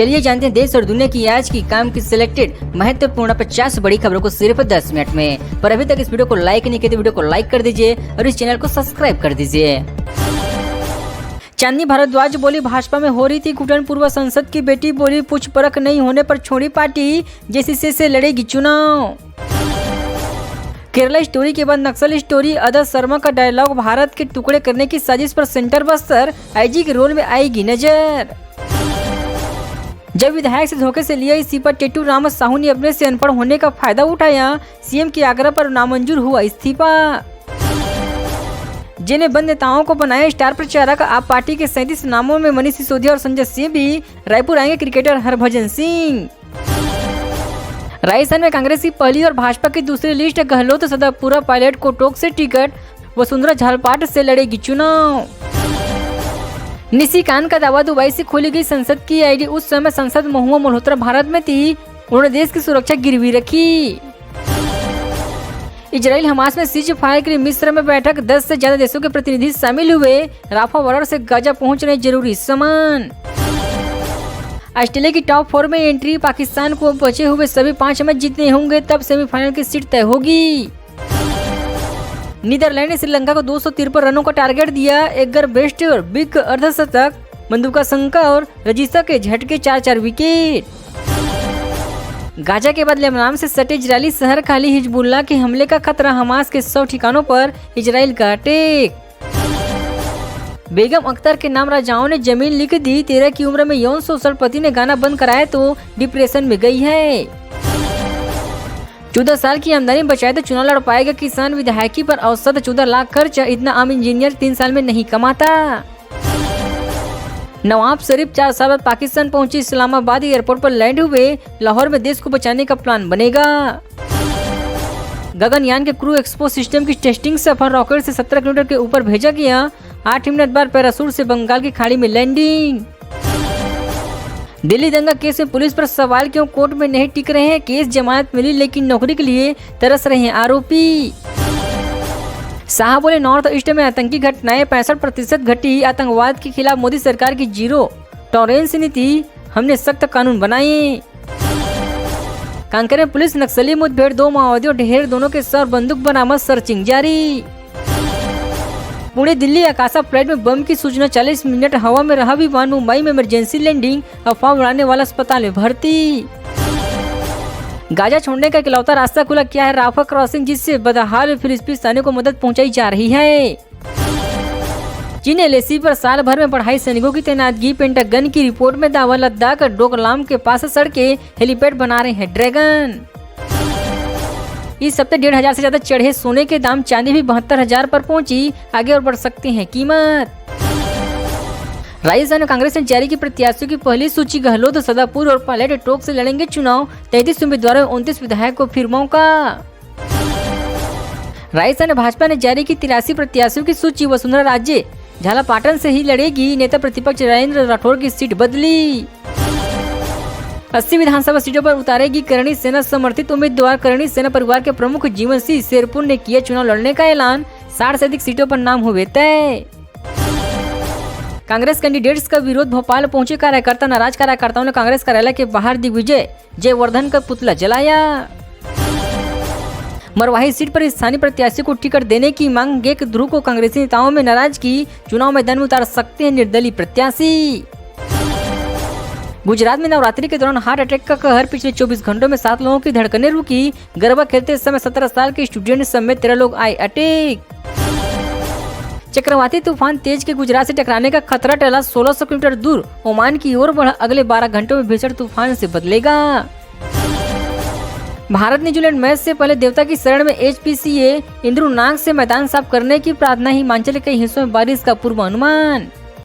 चलिए जानते हैं देश और दुनिया की आज की काम की सिलेक्टेड महत्वपूर्ण 50 बड़ी खबरों को सिर्फ 10 मिनट में। पर अभी तक इस वीडियो को लाइक नहीं किया तो वीडियो को लाइक कर दीजिए और इस चैनल को सब्सक्राइब कर दीजिए। चांदनी भारद्वाज बोली, भाजपा में हो रही थी घुटन, पूर्व संसद की बेटी बोली पूछ परख नहीं होने पर छोड़ी पार्टी, जेसीसी से लड़ेगी चुनाव। केरला स्टोरी के बाद नक्सल स्टोरी, अदर शर्मा का डायलॉग, भारत के टुकड़े करने की साजिश पर सेंटर बस्तर आईजी के रोल में आएगी नजर। जब विधायक से धोखे से लिया इस्तीफा, टेटू राम साहू ने अपने से अनपढ़ होने का फायदा उठाया, सीएम के आग्रह पर नामंजूर हुआ इस्तीफा। जिन्हें बंद नेताओं को बनाया स्टार प्रचारक, आप पार्टी के 37 नामों में मनीष सिसोदिया और संजय सिंह भी, रायपुर आएंगे क्रिकेटर हरभजन सिंह। राजस्थान में कांग्रेस की पहली और भाजपा की दूसरी लिस्ट, गहलोत सदापुरा पायलट को टोक से टिकट, वसुंधरा झालपाट से लड़ेगी चुनाव। निशिकांत का दावा, दुबई से खोली गई संसद की आईडी, उस समय संसद महुआ मल्होत्रा भारत में थी, उन्होंने देश की सुरक्षा गिरवी रखी। इजराइल हमास में सीज फायर के लिए मिस्र में बैठक, 10 से ज्यादा देशों के प्रतिनिधि शामिल हुए, राफा बॉर्डर से गाजा पहुंच रहे जरूरी सामान। ऑस्ट्रेलिया की टॉप 4 में एंट्री, पाकिस्तान को बचे हुए सभी 5 मैच जीतने होंगे तब सेमीफाइनल की सीट तय होगी। नीदरलैंड ने श्रीलंका को 253 रनों का टारगेट दिया, एगर बेस्ट और बिग अर्धशतक, मंदुका संका और रजीसा के झटके 4-4 विकेट। गाजा के बाद लेबनान से सटे इजरायली शहर खाली, हिजबुल्लाह के हमले का खतरा, हमास के 100 ठिकानों पर इजराइल का अटैक। बेगम अख्तर के नाम राजाओं ने जमीन लिख दी, 13 की उम्र में यौन शोषण, पति ने गाना बंद कराया तो डिप्रेशन में गई है। 14 साल की आमदनी बचाए तो चुनाव लड़ पाएगा किसान, विधायकी पर औसत 14 लाख खर्च, इतना आम इंजीनियर 3 साल में नहीं कमाता। नवाब शरीफ 4 साल बाद पाकिस्तान पहुंचे, इस्लामाबाद एयरपोर्ट पर लैंड हुए, लाहौर में देश को बचाने का प्लान बनेगा। गगनयान के क्रू एक्सपो सिस्टम की टेस्टिंग सफल, रॉकेट से 17 किलोमीटर के ऊपर भेजा गया, 8 मिनट बाद पैराशूट से बंगाल की खाड़ी में लैंडिंग। दिल्ली दंगा केस में पुलिस पर सवाल, क्यों कोर्ट में नहीं टिक रहे हैं केस, जमानत मिली लेकिन नौकरी के लिए तरस रहे हैं आरोपी। शाह बोले, नॉर्थ ईस्ट में आतंकी घटनाएं 65% घटी, आतंकवाद के खिलाफ मोदी सरकार की जीरो टॉलरेंस नीति, हमने सख्त कानून बनाए। कांकेर में पुलिस नक्सली मुठभेड़, 2 माओवादियों ढेर, दोनों के सर बंदूक बरामद, सर्चिंग जारी। पुणे दिल्ली आकाशा फ्लाइट में बम की सूचना, 40 मिनट हवा में रहा विमान, मुंबई में इमरजेंसी लैंडिंग, अफवाह उड़ाने वाला अस्पताल में भर्ती। गाजा छोड़ने का इकलौता रास्ता खुला, क्या है राफा क्रॉसिंग, जिससे बदहाल फिलिस्तीनियों को मदद पहुंचाई जा रही है। चीन एलएसी पर साल भर में बढ़ाई सैनिकों की तैनातगी, पेंटागन की रिपोर्ट में दावा, लद्दाख डोकलाम के पास सड़कें हेलीपैड बना रहे हैं ड्रैगन। इस हफ्ते 1,500 से ज्यादा चढ़े सोने के दाम, चांदी भी 72,000 पर पहुंची, आगे और बढ़ सकते हैं कीमत। राजस्थान में कांग्रेस ने जारी की प्रत्याशियों की पहली सूची, गहलोत सदापुर और पायलट टोक से लड़ेंगे चुनाव, 33 उम्मीदवारों में 29 विधायक को फिर मौका। राजस्थान में भाजपा ने जारी की 83 प्रत्याशियों की सूची, वसुंधरा राजे झालापाटन से ही लड़ेगी, नेता प्रतिपक्ष राजेंद्र राठौर की सीट बदली। 80 विधानसभा सीटों पर उतारेगी करणी सेना समर्थित उम्मीदवार, करणी सेना परिवार के प्रमुख जीवन सिंह शेरपुर ने किया चुनाव लड़ने का ऐलान, 60 से अधिक सीटों पर नाम हुए तय। कांग्रेस कैंडिडेट्स का विरोध, भोपाल पहुंचे कार्यकर्ता, नाराज कार्यकर्ताओं ने कांग्रेस कार्यालय के बाहर दिग्विजय जयवर्धन का पुतला जलाया। मरवाही सीट पर स्थानीय प्रत्याशी को टिकट देने की मांग, गेक ध्रुव को कांग्रेसी नेताओं में नाराजगी, चुनाव मैदान में उतार सकते हैं निर्दलीय प्रत्याशी। गुजरात में नवरात्रि के दौरान हार्ट अटैक का कहर, पिछले 24 घंटों में 7 लोगों की धड़कनें रुकी, गरबा खेलते समय 17 साल के स्टूडेंट समेत 13 लोग आए अटैक। चक्रवाती तूफान तेज के गुजरात से टकराने का खतरा टला, 1600 किलोमीटर दूर ओमान की ओर बढ़ा, अगले 12 घंटों में भीषण तूफान से बदलेगा। भारत न्यूजीलैंड मैच से पहले देवता की शरण में HPCA, इंद्रू नाग से मैदान साफ करने की प्रार्थना, हिमाचल के कई हिस्सों में बारिश का पूर्वानुमान।